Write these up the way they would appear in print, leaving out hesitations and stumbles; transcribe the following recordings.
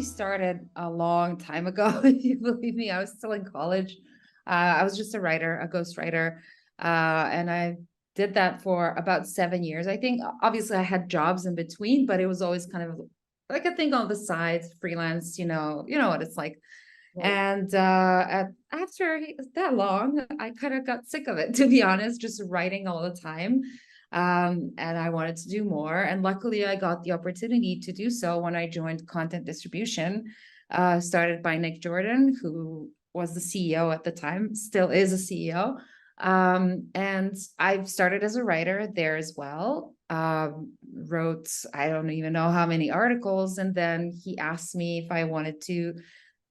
actually started a long time ago. If you believe me, I was still in college. I was just a writer, a ghostwriter, and I did that for about 7 years. I think obviously I had jobs in between, but it was always kind of like a thing on the side, freelance. You know what it's like. Right. And after that long, I kind of got sick of it, to be honest, just writing all the time. And I wanted to do more. And luckily, I got the opportunity to do so when I joined content distribution, started by Nick Jordan, who was the CEO at the time, still is a CEO. And I started as a writer there as well. Wrote, I don't even know how many articles. And then he asked me if I wanted to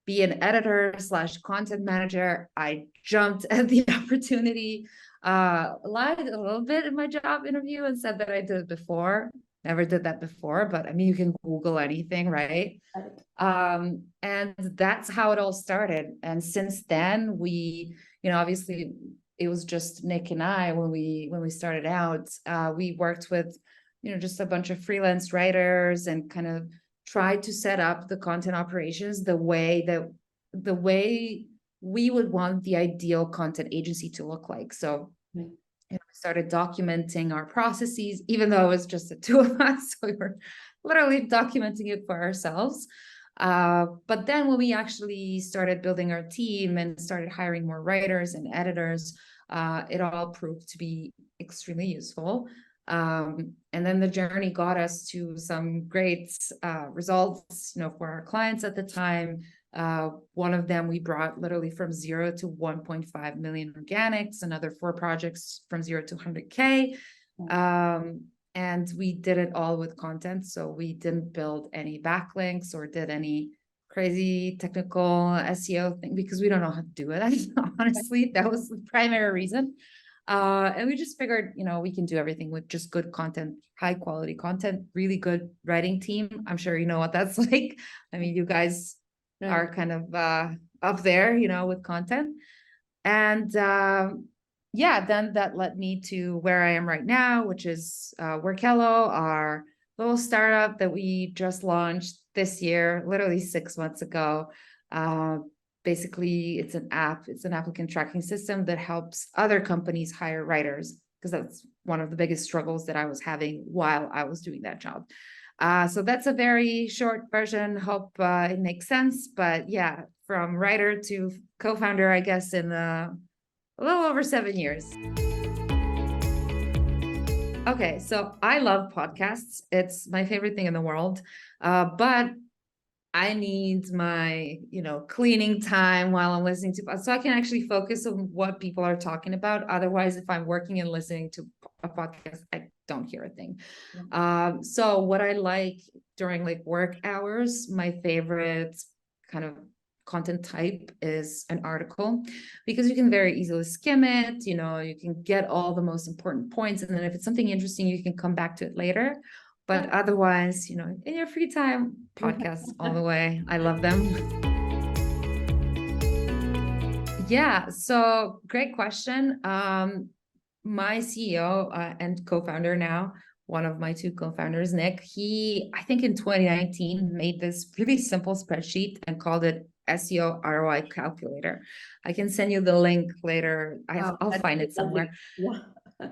be an editor slash content manager. I jumped at the opportunity, lied a little bit in my job interview and said that I did it before. Never did that before, but I mean, you can Google anything, right? Right. And that's how it all started. And since then, obviously it was just Nick and I when we started out. We worked with, just a bunch of freelance writers and kind of tried to set up the content operations the way we would want the ideal content agency to look like. So Right. we started documenting our processes, even though it was just the two of us. So we were literally documenting it for ourselves. But then when we actually started building our team and started hiring more writers and editors, it all proved to be extremely useful. And then the journey got us to some great results, for our clients at the time. One of them we brought literally from 0 to 1.5 million organics, another 4 projects from 0 to 100K. And we did it all with content. So we didn't build any backlinks or did any crazy technical SEO thing because we don't know how to do it. Honestly, that was the primary reason. And we just figured, we can do everything with just good content, high quality content, really good writing team. I'm sure you know what that's like. I mean, you guys are kind of up there, with content. And yeah, then that led me to where I am right now, which is Workello, our little startup that we just launched this year, literally 6 months ago. Basically, it's an applicant tracking system that helps other companies hire writers, because that's one of the biggest struggles that I was having while I was doing that job. So that's a very short version. Hope it makes sense. But yeah, from writer to co-founder, I guess, in a little over 7 years. Okay, so I love podcasts. It's my favorite thing in the world. But I need my, cleaning time while I'm listening to, so I can actually focus on what people are talking about. Otherwise, if I'm working and listening to a podcast, I don't hear a thing. So what I like during like work hours, my favorite kind of content type is an article, because you can very easily skim it. You can get all the most important points, and then if it's something interesting, you can come back to it later. But otherwise, in your free time, podcasts all the way. I love them. Yeah, so great question. My CEO and co-founder now, one of my two co-founders, Nick, I think in 2019 made this really simple spreadsheet and called it SEO ROI calculator. I can send you the link later. I'll find it somewhere. Yeah.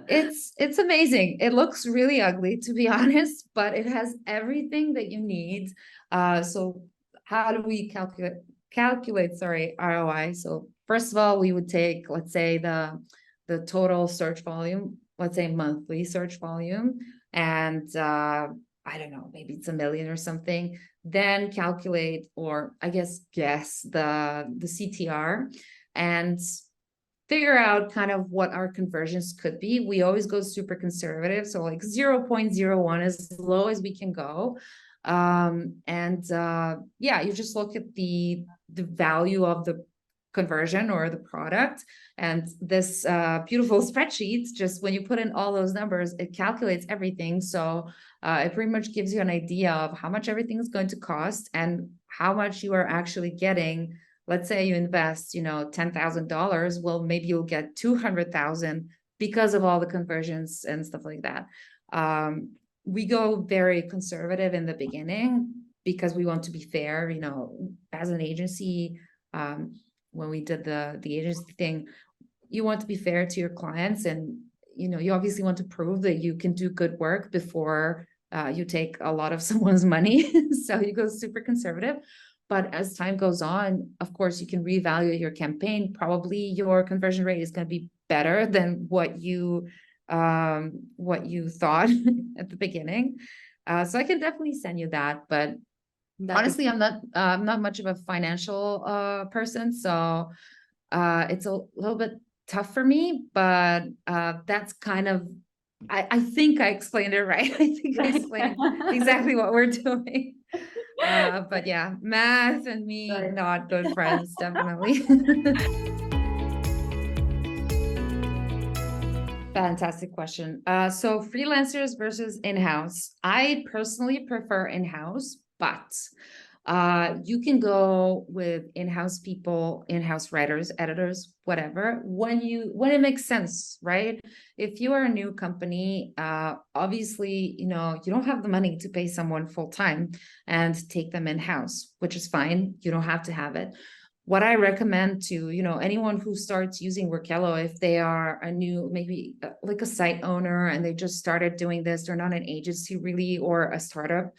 It's amazing. It looks really ugly, to be honest, but it has everything that you need. So how do we calculate ROI? So first of all, we would take, let's say, the total search volume, let's say monthly search volume, and I don't know, maybe it's 1 million or something. Then calculate, or I guess the CTR, and figure out kind of what our conversions could be. We always go super conservative, so like 0.01, as low as we can go. Yeah, you just look at the value of the conversion or the product, and this beautiful spreadsheet, just when you put in all those numbers, it calculates everything. So it pretty much gives you an idea of how much everything is going to cost and how much you are actually getting. Let's say you invest, $10,000. Well, maybe you'll get 200,000 because of all the conversions and stuff like that. We go very conservative in the beginning because we want to be fair, as an agency, when we did the agency thing, you want to be fair to your clients, and you obviously want to prove that you can do good work before you take a lot of someone's money. So you go super conservative. But as time goes on, of course, you can reevaluate your campaign. Probably your conversion rate is going to be better than what you thought at the beginning. So I can definitely send you that. But honestly, I'm not much of a financial person, so it's a little bit tough for me. But that's kind of, I think I explained it right. I think I explained exactly what we're doing. But yeah, math and me, not good friends, definitely. Fantastic question. So freelancers versus in-house. I personally prefer in-house, but you can go with in-house people, in-house writers, editors, whatever, when it makes sense, right? If you are a new company, obviously, you don't have the money to pay someone full-time and take them in-house, which is fine. You don't have to have it. What I recommend to, anyone who starts using Workello, if they are a new, maybe like a site owner and they just started doing this, they're not an agency really, or a startup.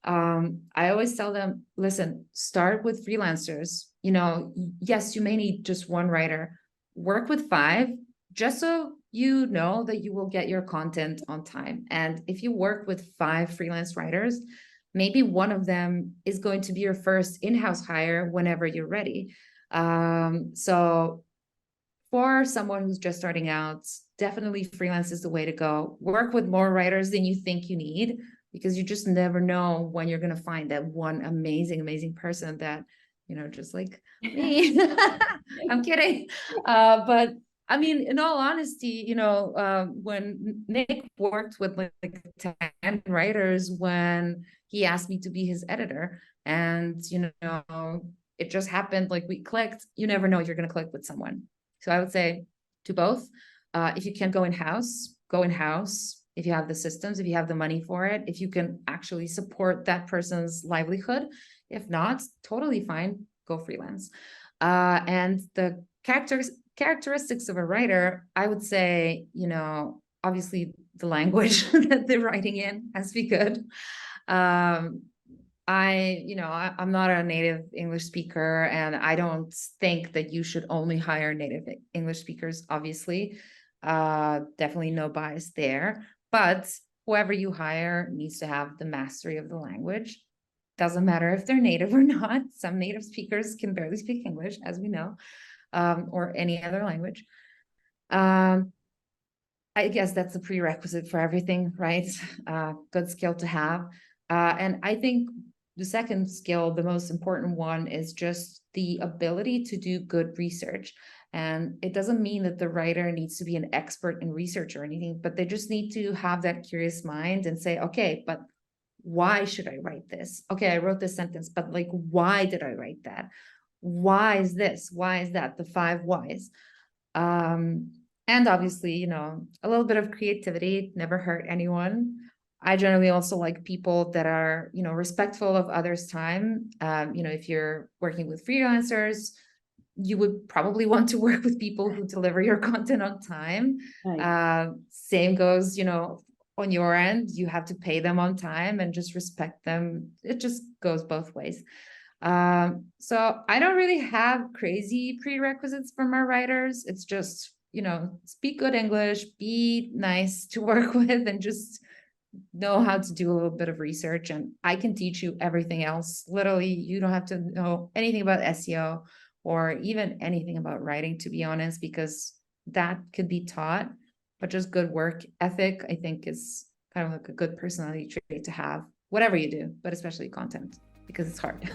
I always tell them, listen, start with freelancers. Yes, you may need just one writer, work with 5, just so you know that you will get your content on time. And if you work with 5 freelance writers, maybe one of them is going to be your first in-house hire whenever you're ready. So for someone who's just starting out, definitely freelance is the way to go. Work with more writers than you think you need, because you just never know when you're going to find that one amazing person that, just like me. I'm kidding. But I mean, in all honesty, when Nick worked with like 10 writers, when he asked me to be his editor, and, it just happened, like we clicked. You never know you're going to click with someone. So I would say to both. If you can't go in-house, go in-house. If you have the systems, if you have the money for it, if you can actually support that person's livelihood. If not, totally fine, go freelance. And the characteristics of a writer, I would say, obviously the language that they're writing in has to be good. I'm not a native English speaker, and I don't think that you should only hire native English speakers, obviously. Definitely no bias there. But whoever you hire needs to have the mastery of the language. Doesn't matter if they're native or not. Some native speakers can barely speak English, as we know, or any other language. I guess that's a prerequisite for everything, right? Good skill to have. And I think the second skill, the most important one, is just the ability to do good research. And it doesn't mean that the writer needs to be an expert in research or anything, but they just need to have that curious mind and say, okay, but why should I write this? Okay, I wrote this sentence, but like, why did I write that? Why is this? Why is that? The 5 whys. And obviously, a little bit of creativity never hurt anyone. I generally also like people that are, respectful of others' time. If you're working with freelancers, you would probably want to work with people who deliver your content on time. Right. Same goes, on your end, you have to pay them on time and just respect them. It just goes both ways. So I don't really have crazy prerequisites for my writers. It's just, speak good English, be nice to work with, and just know how to do a little bit of research. And I can teach you everything else. Literally, you don't have to know anything about SEO or even anything about writing, to be honest, because that could be taught. But just good work ethic, I think, is kind of like a good personality trait to have, whatever you do, but especially content, because it's hard.